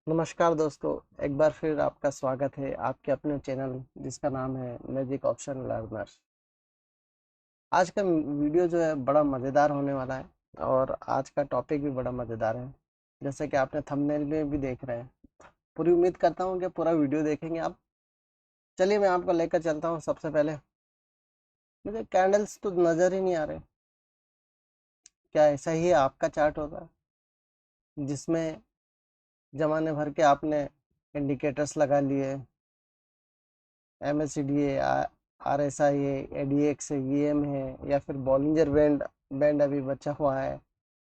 नमस्कार दोस्तों, एक बार फिर आपका स्वागत है आपके अपने चैनल जिसका नाम है मैजिक ऑप्शन लर्नर। आज का वीडियो जो है बड़ा मज़ेदार होने वाला है और आज का टॉपिक भी बड़ा मज़ेदार है। जैसे कि आपने थंबनेल में भी देख रहे हैं। पूरी उम्मीद करता हूँ कि पूरा वीडियो देखेंगे आप। चलिए मैं आपको लेकर चलता हूँ। सबसे पहले मुझे कैंडल्स तो नज़र ही नहीं आ रहे। क्या ऐसा ही आपका चार्ट होता है जिसमें ज़माने भर के आपने इंडिकेटर्स लगा लिए, MACD है, RSI है, ADX है, VM है, या फिर बॉलिंजर बैंड बैंड अभी बचा हुआ है,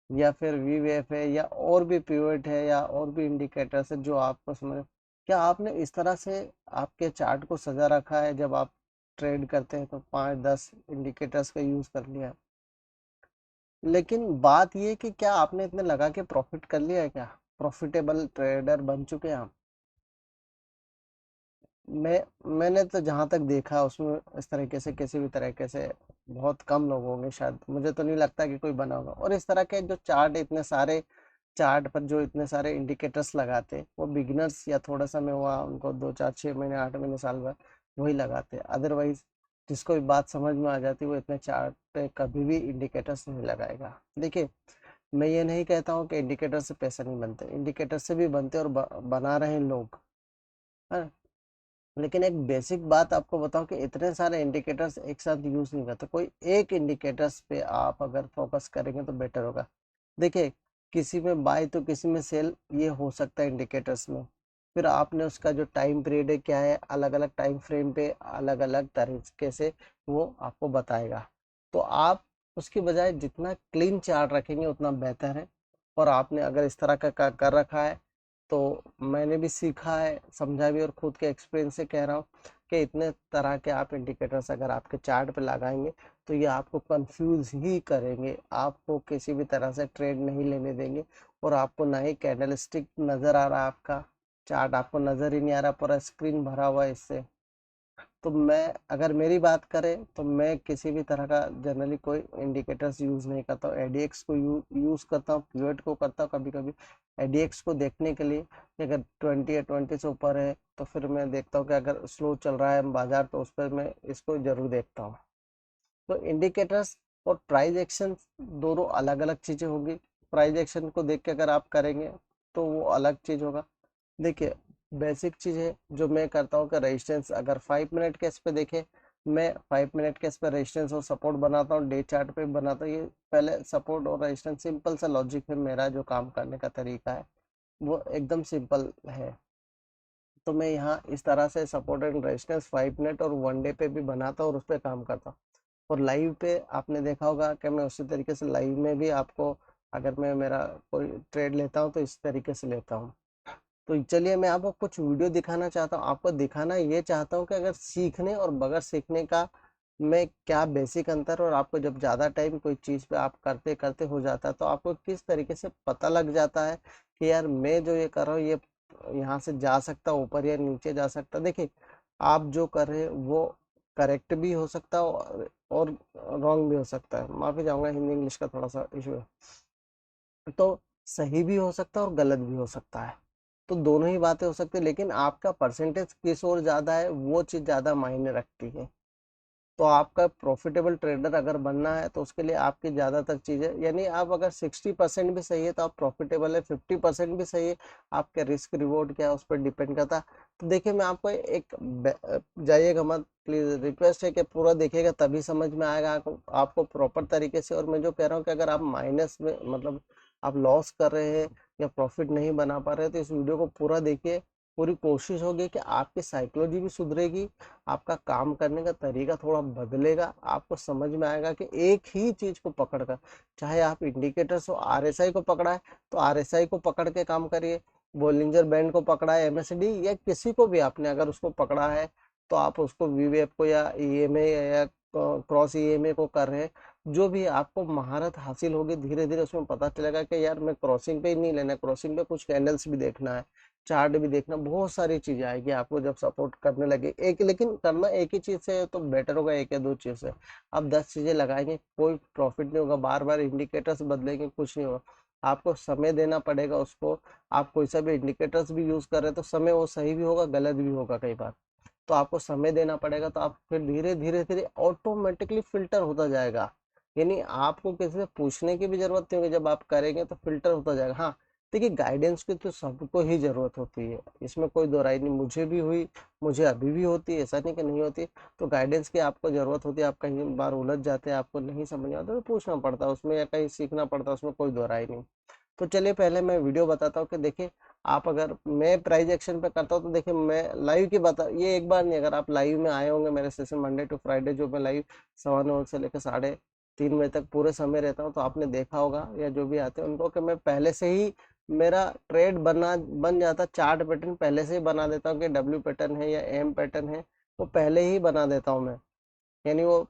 या फिर VWAF है, या और भी पिवट है, या और भी इंडिकेटर्स है जो आपको समझ। क्या आपने इस तरह से आपके चार्ट को सजा रखा है? जब आप ट्रेड करते हैं तो 5-10 इंडिकेटर्स का यूज कर लिया, लेकिन बात ये कि क्या आपने इतने लगा के प्रॉफिट कर लिया है? क्या प्रॉफिटेबल ट्रेडर बन चुके हैं आप? मैंने तो जहाँ तक देखा उसमें इस तरीके से किसी भी तरीके से बहुत कम लोग होंगे, शायद मुझे तो नहीं लगता कि कोई बना होगा। और इस तरह के जो चार्ट, इतने सारे चार्ट पर जो इतने सारे इंडिकेटर्स लगाते, वो बिगिनर्स या थोड़ा समय हुआ उनको 2 4 6 महीने 8 महीने साल भर वही लगाते। अदरवाइज जिसको भी बात समझ में आ जाती वो इतने चार्ट पे कभी भी इंडिकेटर्स नहीं लगाएगा। देखिए, मैं ये नहीं कहता हूँ कि इंडिकेटर से पैसे नहीं बनते, इंडिकेटर से भी बनते और बना रहे हैं लोग, है। लेकिन एक बेसिक बात आपको बताऊं कि इतने सारे इंडिकेटर्स एक साथ यूज नहीं करते। कोई एक इंडिकेटर्स पे आप अगर फोकस करेंगे तो बेटर होगा। देखिए, किसी में बाय तो किसी में सेल, ये हो सकता है इंडिकेटर्स में। फिर आपने उसका जो टाइम पीरियड है क्या है, अलग अलग टाइम फ्रेम पे अलग अलग तरीके से वो आपको बताएगा। तो आप उसकी बजाय जितना क्लीन चार्ट रखेंगे उतना बेहतर है। और आपने अगर इस तरह का कर रखा है तो मैंने भी सीखा है, समझा भी, और खुद के एक्सपीरियंस से कह रहा हूँ कि इतने तरह के आप इंडिकेटर्स अगर आपके चार्ट पे लगाएंगे तो ये आपको कंफ्यूज ही करेंगे, आपको किसी भी तरह से ट्रेड नहीं लेने देंगे। और आपको ना ही कैंडल स्टिक नज़र आ रहा है, आपका चार्ट आपको नज़र ही नहीं आ रहा, पूरा स्क्रीन भरा हुआ है इससे। तो मैं, अगर मेरी बात करें तो मैं किसी भी तरह का जनरली कोई इंडिकेटर्स यूज़ नहीं करता हूँ। ADX को यूज़ करता हूँ, पिवट को करता हूँ कभी कभी। ADX को देखने के लिए कि अगर 20 या 20 से ऊपर है तो फिर मैं देखता हूँ कि अगर स्लो चल रहा है बाजार तो उस पर मैं इसको ज़रूर देखता हूँ। तो इंडिकेटर्स और प्राइस एक्शन दोनों अलग अलग चीज़ें होगी। प्राइस एक्शन को देख के अगर आप करेंगे तो वो अलग चीज़ होगा। देखिए, बेसिक चीज़ है जो मैं करता हूँ कि रेजिस्टेंस अगर 5 मिनट केस पे देखे, मैं 5 मिनट केस पे रेजिस्टेंस और सपोर्ट बनाता हूँ, डे चार्ट पे भी बनाता हूँ। ये पहले सपोर्ट और रेजिस्टेंस, सिंपल सा लॉजिक है मेरा, जो काम करने का तरीका है वो एकदम सिंपल है। तो मैं यहाँ इस तरह से सपोर्ट एंड रेजिस्टेंस 5 मिनट और 1 डे पे भी बनाता हूँ और उस पर काम करता हूँ। और लाइव पे आपने देखा होगा कि मैं उसी तरीके से लाइव में भी आपको, अगर मैं मेरा कोई ट्रेड लेता हूँ तो इस तरीके से लेता हूँ। तो चलिए मैं आपको कुछ वीडियो दिखाना चाहता हूँ। आपको दिखाना ये चाहता हूँ कि अगर सीखने और बगैर सीखने का में क्या बेसिक अंतर, और आपको जब ज़्यादा टाइम कोई चीज़ पे आप करते करते हो जाता है तो आपको किस तरीके से पता लग जाता है कि यार मैं जो ये कर रहा हूँ ये यहाँ से जा सकता, ऊपर या नीचे जा सकता। देखिए, आप जो कर रहे हैं वो करेक्ट भी हो सकता है और रॉन्ग भी हो सकता है। माफ़ी चाहूँगा, हिंदी इंग्लिश का थोड़ा सा इशू है। तो सही भी हो सकता है और गलत भी हो सकता है। तो दोनों ही बातें हो सकती है, लेकिन आपका परसेंटेज किस ओर ज़्यादा है वो चीज़ ज़्यादा मायने रखती है। तो आपका प्रॉफिटेबल ट्रेडर अगर बनना है तो उसके लिए आपकी ज़्यादातर चीज़ें, यानी आप अगर 60% भी सही है तो आप प्रॉफिटेबल है, 50% भी सही है, आपके रिस्क रिवॉर्ड क्या है उस पर डिपेंड करता है। तो देखिए, मैं आपको एक जाइएगा मत, प्लीज़ रिक्वेस्ट है कि पूरा देखिएगा तभी समझ में आएगा आपको प्रॉपर तरीके से। और मैं जो कह रहा हूँ कि अगर आप माइनस में, मतलब आप लॉस कर रहे हैं या प्रॉफिट नहीं बना पा रहे तो इस वीडियो को पूरा देखिए। पूरी कोशिश होगी कि आपकी साइकोलॉजी भी सुधरेगी, आपका काम करने का तरीका थोड़ा बदलेगा। आपको समझ में आएगा कि एक ही चीज को पकड़कर, चाहे आप इंडिकेटर्स हो, RSI को पकड़ा है तो RSI को पकड़ के काम करिए, बोलिंजर बैंड को पकड़ा है, MACD या किसी को भी आपने अगर उसको पकड़ा है तो आप उसको VWAP को या EMA या क्रॉस EMA को कर रहे हैं। जो भी आपको महारत हासिल होगी धीरे धीरे उसमें पता चलेगा कि यार मैं क्रॉसिंग पे ही नहीं लेना, क्रॉसिंग पे कुछ कैंडल्स भी देखना है, चार्ट भी देखना, बहुत सारी चीजें आएगी आपको जब सपोर्ट करने लगे। एक, लेकिन करना एक ही चीज से तो बेटर होगा, एक या दो चीज से। आप 10 चीजें लगाएंगे कोई प्रॉफिट नहीं होगा, बार बार इंडिकेटर्स बदलेंगे कुछ नहीं होगा। आपको समय देना पड़ेगा उसको। आप कोई सा भी इंडिकेटर्स भी यूज कर रहे हैं तो समय वो सही भी होगा, गलत भी होगा कई बार, तो आपको समय देना पड़ेगा। तो आप फिर धीरे धीरे धीरे ऑटोमेटिकली फिल्टर होता जाएगा, यानी आपको किसी से पूछने की भी जरूरत नहीं होगी, जब आप करेंगे तो फिल्टर होता जाएगा। हाँ देखिए, गाइडेंस की तो सबको ही जरूरत होती है, इसमें कोई दो राय नहीं, मुझे भी हुई, मुझे अभी भी होती है, ऐसा नहीं कि नहीं होती। तो गाइडेंस की आपको जरूरत होती है, आप कहीं बार उलझ जाते हैं, आपको नहीं समझ आता तो पूछना पड़ता है उसमें, या कहीं सीखना पड़ता है उसमें, कोई दो राय नहीं। तो चलिए पहले मैं वीडियो बताता हूँ कि देखिए, आप अगर मैं प्राइस एक्शन पे करता हूँ तो देखिए मैं लाइव की बता, ये एक बार नहीं, अगर आप लाइव में आए होंगे मेरे सेशन मंडे टू फ्राइडे जो मैं लाइव 9:15 से लेकर 3:30 बजे तक पूरे समय रहता हूँ, तो आपने देखा होगा या जो भी आते हैं उनको कि मैं पहले से ही मेरा ट्रेड बन जाता, चार्ट पैटर्न पहले से ही बना देता हूँ कि डब्ल्यू पैटर्न है या एम पैटर्न है, वो पहले ही बना देता हूँ मैं, यानी वो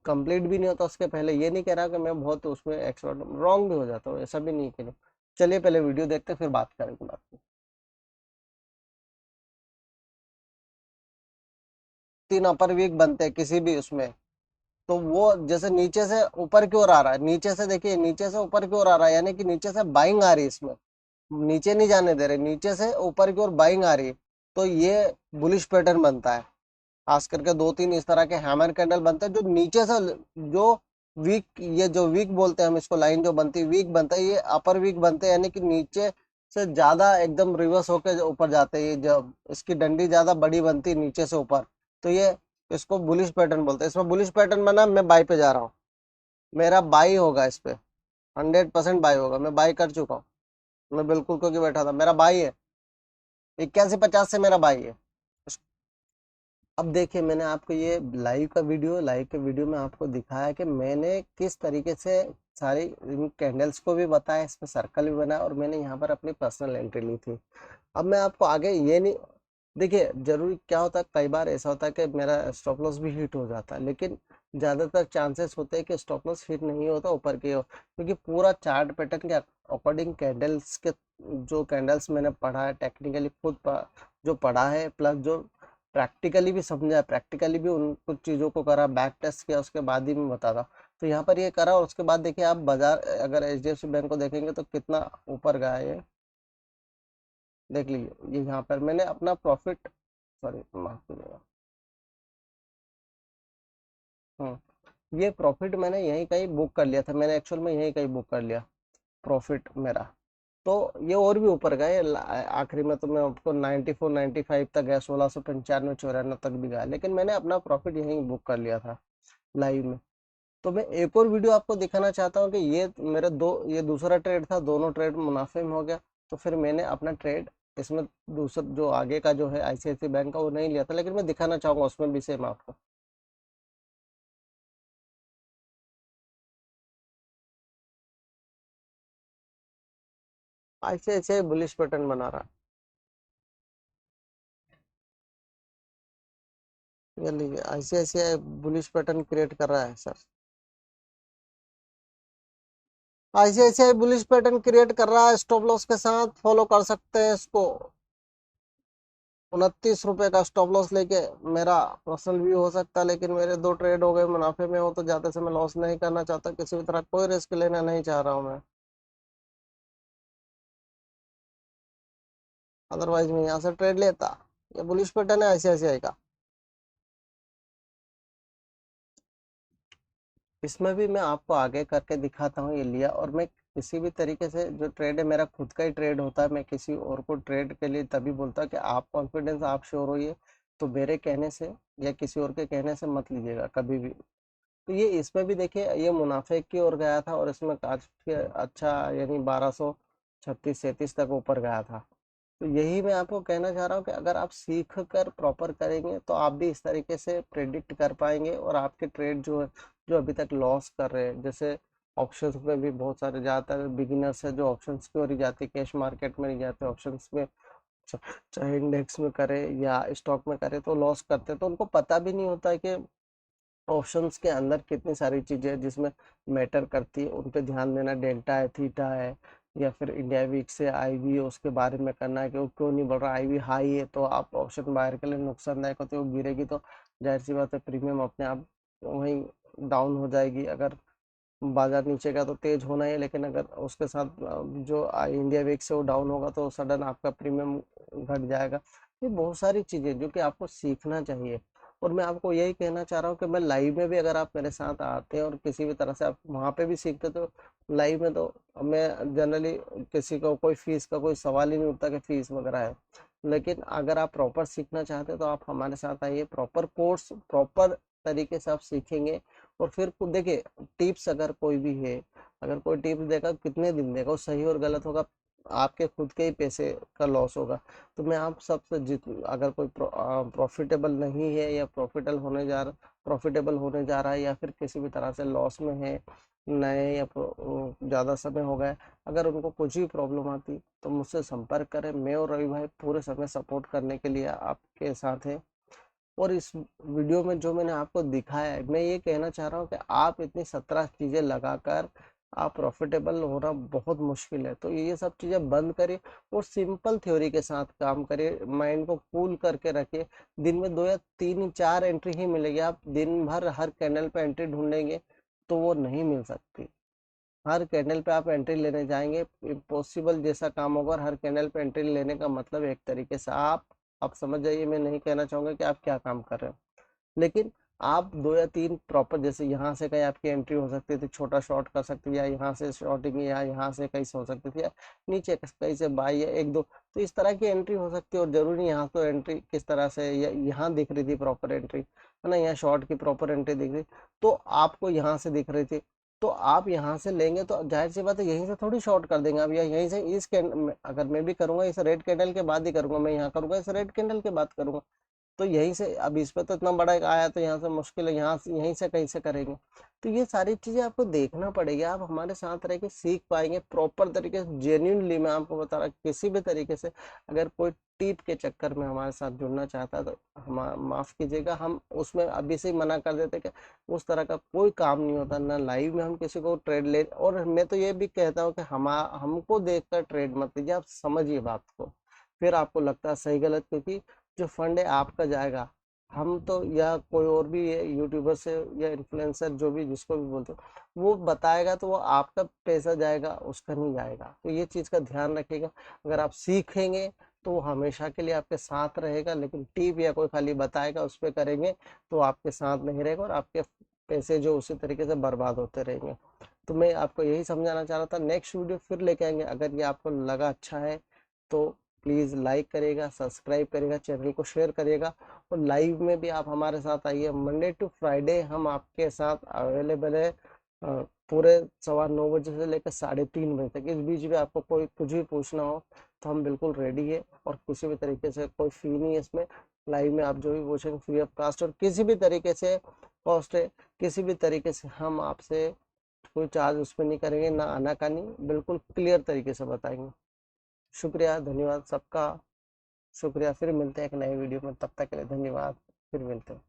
कंप्लीट भी नहीं होता उसके पहले। ये नहीं कह रहा कि मैं बहुत उसमें एक्सपर्ट, रॉन्ग भी हो जाता हूँ, ऐसा भी नहीं कि नहीं। चलिए पहले वीडियो देखते हैं, फिर बात करेंगे बात की। 3 अपर वीक बनते हैं किसी भी उसमें, तो वो जैसे नीचे से ऊपर की ओर आ रहा है, नीचे से देखिए, नीचे से ऊपर की ओर आ रहा है, यानी कि नीचे से बाइंग आ रही है इसमें, नीचे नहीं जाने दे रहे, नीचे से ऊपर की ओर बाइंग आ रही है, तो ये बुलिश पैटर्न बनता है। खास करके 2-3 इस तरह के हैमर कैंडल बनते हैं जो नीचे से, जो वीक, ये जो वीक बोलते हैं हम इसको, लाइन जो बनती है वीक बनता है, ये अपर वीक बनते हैं, यानी कि नीचे से ज्यादा एकदम रिवर्स होकर ऊपर जाते हैं, जब इसकी डंडी ज्यादा बड़ी बनती है नीचे से ऊपर, तो ये इसको बुलिश पैटर्न बोलते हैं। इसमें बुलिश पैटर्न बना, मैं बाई पे जा रहा हूँ, मेरा बाई होगा इस पे, 100% बाई होगा, मैं बाई कर चुका हूँ, मैं बिल्कुल क्योंकि बैठा था, मेरा बाई है, 81.50 से मेरा बाई है। अब देखिए, मैंने आपको ये लाइव के वीडियो में आपको दिखाया कि मैंने किस तरीके से सारी इन कैंडल्स को भी बताया, इसमें सर्कल भी बनाया, और मैंने यहाँ पर अपनी पर्सनल एंट्री ली थी। अब मैं आपको आगे ये नहीं, देखिए जरूरी क्या होता है, कई बार ऐसा होता है कि मेरा स्टॉप लॉस भी हिट हो जाता है, लेकिन ज्यादातर चांसेस होते हैं कि स्टॉप लॉस हिट नहीं होता ऊपर की ओर, क्योंकि पूरा चार्ट पैटर्न के अकॉर्डिंग कैंडल्स के, जो कैंडल्स मैंने पढ़ा है टेक्निकली खुद जो पढ़ा है, प्लस जो प्रैक्टिकली भी समझा है, प्रैक्टिकली भी उन कुछ चीज़ों को करा, बैक टेस्ट किया, उसके बाद ही मैं बताता। तो यहाँ पर ये करा, और उसके बाद देखिए आप बाजार, अगर एचडीएफसी बैंक को देखेंगे तो कितना ऊपर गया है ये, देख लीजिए, ये यहाँ पर मैंने अपना प्रॉफिट, सॉरी माफ कीजिएगा, ये प्रॉफिट मैंने यहीं कहीं बुक कर लिया था, मैंने एक्चुअल में यहीं कहीं बुक कर लिया प्रॉफिट मेरा। तो ये और भी ऊपर गए, आखिरी में तो मैं आपको 94 95 तक गया, 1695 94 तक भी गया, लेकिन मैंने अपना प्रॉफिट यहीं बुक कर लिया था लाइव में। तो मैं एक और वीडियो आपको दिखाना चाहता हूँ कि ये दूसरा ट्रेड था, दोनों ट्रेड मुनाफे में हो गया। तो फिर मैंने अपना ट्रेड इसमें, दूसरा जो आगे का जो है आईसीआईसी बैंक का, वो नहीं लिया था, लेकिन मैं दिखाना चाहूंगा उसमें भी सेम आपको। आईसीआईसी बुलिश पैटर्न बना रहा है, ये लीजिए आईसीआईसी बुलिश पैटर्न क्रिएट कर रहा है sir, ICICI bullish pattern create कर रहा है, स्टॉप लॉस के साथ फॉलो कर सकते हैं इसको। 29 रुपए का स्टॉप लॉस लेके मेरा पर्सनल व्यू हो सकता है, लेकिन मेरे 2 ट्रेड हो गए मुनाफे में, हो तो ज्यादा से मैं लॉस नहीं करना चाहता, किसी भी तरह कोई रिस्क लेना नहीं चाह रहा हूँ मैं, अदरवाइज मैं यहाँ से ट्रेड लेता। ये बुलिश पैटर्न है आईसीआईसीआई का, इसमें भी मैं आपको आगे करके दिखाता हूँ, ये लिया, और मैं किसी भी तरीके से जो ट्रेड है मेरा खुद का ही ट्रेड होता है, मैं किसी और को ट्रेड के लिए तभी बोलता हूँ कि आप कॉन्फिडेंस, आप श्योर होइए, तो मेरे कहने से या किसी और के कहने से मत लीजिएगा कभी भी। तो ये इसमें भी देखिए, ये मुनाफे की ओर गया था, और इसमें काफी अच्छा, यानी 1236-37 तक ऊपर गया था। तो यही मैं आपको कहना चाह रहा हूँ कि अगर आप सीख कर प्रॉपर करेंगे तो आप भी इस तरीके से प्रेडिक्ट कर पाएंगे, और आपके ट्रेड जो है, जो अभी तक लॉस कर रहे हैं, जैसे ऑप्शंस में भी बहुत सारे, ज़्यादातर बिगिनर्स है जो ऑप्शंस की ओर ही जाते, कैश मार्केट में नहीं जाते, ऑप्शंस में, चाहे इंडेक्स में करे या स्टॉक में करे तो लॉस करते, तो उनको पता भी नहीं होता है कि ऑप्शंस के अंदर कितनी सारी चीजें जिसमें मैटर करती है, उन पे ध्यान देना, डेल्टा है, थीटा है, या फिर इंडिया वीक से आईवी है उसके बारे में करना है कि वो क्यों नहीं बढ़ रहा, आईवी हाई है तो आप ऑप्शन बायर के लिए नुकसानदायक होते, वो गिरेगी तो जाहिर सी बात है प्रीमियम अपने आप वहीं डाउन हो जाएगी। अगर बाजार नीचे का तो तेज होना ही है, लेकिन अगर उसके साथ जो इंडिया वीक्स है वो डाउन होगा तो सडन आपका प्रीमियम घट जाएगा। ये बहुत सारी चीज़ें जो कि आपको सीखना चाहिए। और मैं आपको यही कहना चाह रहा हूँ कि मैं लाइव में भी, अगर आप मेरे साथ आते हैं और किसी भी तरह से आप वहाँ पे भी सीखते, तो लाइव में तो मैं जनरली किसी को कोई फीस का कोई सवाल ही नहीं उठता कि फीस वगैरह है। लेकिन अगर आप प्रॉपर सीखना चाहते हैं तो आप हमारे साथ आइए, प्रॉपर कोर्स प्रॉपर तरीके से आप सीखेंगे। और फिर देखिए, टिप्स अगर कोई भी है, अगर कोई टिप्स देगा कितने दिन देगा, वो सही और गलत होगा, आपके खुद के ही पैसे का लॉस होगा। तो मैं आप सबसे अगर कोई प्रॉफिटेबल नहीं है या प्रॉफिटेबल होने जा रहा है, या फिर किसी भी तरह से लॉस में है, नए या ज़्यादा समय हो गया, अगर उनको कुछ भी प्रॉब्लम आती तो मुझसे संपर्क करें। मैं और रवि भाई पूरे समय सपोर्ट करने के लिए आपके साथ हैं। और इस वीडियो में जो मैंने आपको दिखाया है, मैं ये कहना चाह रहा हूँ कि आप इतनी 17 चीज़ें लगाकर आप प्रॉफिटेबल होना बहुत मुश्किल है। तो ये सब चीज़ें बंद करिए और सिंपल थ्योरी के साथ काम करिए, माइंड को कूल करके रखिए। दिन में 2 या 3 4 एंट्री ही मिलेगी। आप दिन भर हर कैंडल पे एंट्री ढूंढेंगे तो वो नहीं मिल सकती। हर कैंडल पे आप एंट्री लेने जाएंगे, इम्पॉसिबल जैसा काम होगा। और हर कैंडल पे एंट्री लेने का मतलब एक तरीके से आप समझ जाइए, मैं नहीं कहना चाहूंगा कि आप क्या काम कर रहे हो, लेकिन आप 2 या 3 प्रॉपर, जैसे यहाँ से कहीं आपकी एंट्री हो सकती थी, छोटा शॉर्ट कर सकती थी, या यहाँ से शॉर्टिंग, या यहाँ से कहीं से हो सकती थी, या नीचे कहीं से बाई, या एक दो, तो इस तरह की एंट्री हो सकती है। और जरूरी नहीं यहाँ तो एंट्री किस तरह से, या यहाँ दिख रही थी प्रॉपर एंट्री, है ना, यहाँ शॉर्ट की प्रॉपर एंट्री दिख रही, तो आपको यहाँ से दिख रही थी, तो आप यहाँ से लेंगे तो जाहिर सी बात है यहीं से थोड़ी शॉर्ट कर देंगे आप, या यहीं से इस कैंडल, अगर मैं भी करूंगा इस रेड कैंडल के बाद ही करूंगा, मैं यहाँ करूंगा इस रेड कैंडल के बाद करूंगा, तो यहीं से, अब इस पे तो इतना बड़ा एक आया तो यहाँ से मुश्किल है, यहाँ से यहीं से कहीं से करेंगे। तो ये सारी चीजें आपको देखना पड़ेगी। आप हमारे साथ रह के सीख पाएंगे प्रॉपर तरीके से, जेन्यूनली मैं आपको बता रहा, किसी भी तरीके से अगर कोई टिप के चक्कर में हमारे साथ जुड़ना चाहता है तो हम, माफ कीजिएगा, हम उसमें अभी से ही मना कर देते कि उस तरह का कोई काम नहीं होता ना। लाइव में हम किसी को ट्रेड ले, और मैं तो ये भी कहता हूँ कि हमको देखकर ट्रेड मत लीजिए, आप समझिए बात को, फिर आपको लगता है सही गलत, क्योंकि जो फंड है आपका जाएगा। हम तो, या कोई और भी यूट्यूबर से या इन्फ्लुएंसर, जो भी जिसको भी बोलते हो, वो बताएगा तो वो आपका पैसा जाएगा, उसका नहीं जाएगा। तो ये चीज़ का ध्यान रखिएगा। अगर आप सीखेंगे तो वो हमेशा के लिए आपके साथ रहेगा, लेकिन टिप या कोई खाली बताएगा उस पर करेंगे तो आपके साथ नहीं रहेगा, और आपके पैसे जो उसी तरीके से बर्बाद होते रहेंगे। तो मैं आपको यही समझाना चाह रहा था। नेक्स्ट वीडियो फिर लेके आएंगे। अगर ये आपको लगा अच्छा है तो प्लीज़ लाइक करिएगा, सब्सक्राइब करिएगा, चैनल को शेयर करिएगा। और लाइव में भी आप हमारे साथ आइए। मंडे टू फ्राइडे हम आपके साथ अवेलेबल है, पूरे 9:15 बजे से लेकर 3:30 बजे तक। इस बीच में आपको कोई कुछ भी पूछना हो तो हम बिल्कुल रेडी है, और किसी भी तरीके से कोई फी नहीं है इसमें। लाइव में आप जो भी पूछेंगे फ्री ऑफ कास्ट, और किसी भी तरीके से कॉस्ट है, किसी भी तरीके से हम आपसे कोई चार्ज उसमें नहीं करेंगे, ना आनाकानी, बिल्कुल क्लियर तरीके से बताएंगे। शुक्रिया, धन्यवाद सबका। शुक्रिया। फिर मिलते हैं एक नए वीडियो में, तब तक के लिए धन्यवाद। फिर मिलते हैं।